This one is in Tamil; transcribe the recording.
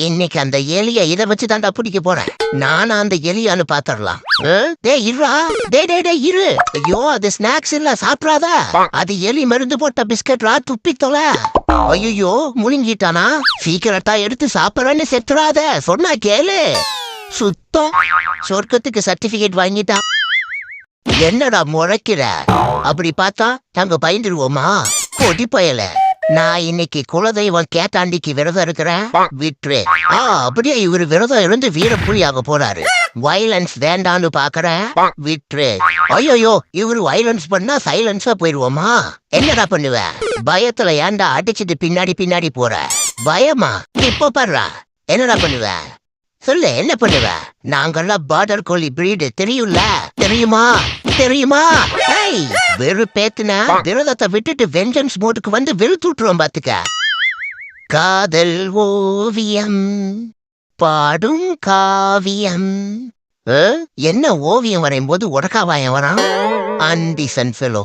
இன்னைக்கு அந்த எலிய இத வச்சு தாண்டா பிடிக்க போறேன். நானும் அந்த எலியான்னு பாத்துடலாம். டேய் இருடா, டேய் இரு. ஐயோ அது ஸ்நாக்ஸ் இல்ல, சாப்பிடாத. அது எலி மருந்து போட்ட பிஸ்கட்ரா, துப்பி தொலை. ஐயோ முழுங்கிட்டானா? சீக்கிரட்டா எடுத்து சாப்பிடறேன்னு செத்துறாத, சொன்னா கேளு. சுத்தம் சொர்க்கத்துக்கு சர்டிபிகேட் வாங்கிட்டான். என்னடா முறைக்கிற? அப்படி பார்த்தா நாங்க பயந்துருவோமா? கொடி பயல. நான் இன்னைக்கு குலதெய்வம் கேட்டாண்டிக்கு விரதம் இருக்கிறேன், விட்டுரு. அப்படியே இவரு விரதம் இருந்து வீரப்புலியாக போறாரு. வயலன்ஸ் வேண்டான்னு பாக்குறேன், விட்டுரு. ஐயோ இவரு வயலன்ஸ் பண்ணா சைலன்ஸா போயிருவோமா? என்னடா பண்ணுவ? பயத்துல ஏன்டா அடிச்சுட்டு பின்னாடி போற? பயமா? இப்ப பாடுறா. என்னடா பண்ணுவ? சொல்லு, என்ன பண்ணுவ? நாங்கெல்லாம் பார்டர் கோலி பிரீடு, தெரியுமா? வெறுப்பேத்துனா விரதத்தை விட்டுட்டு வெஞ்சன்ஸ் மோட்டுக்கு வந்து வெளுத்துட்டுருவோம் பாத்துக்க. காதல் ஓவியம் பாடும் காவியம். என்ன ஓவியம் வரையும் போது உடக்காவாயம் வரான்? அன்டிசன் ஃபெலோ.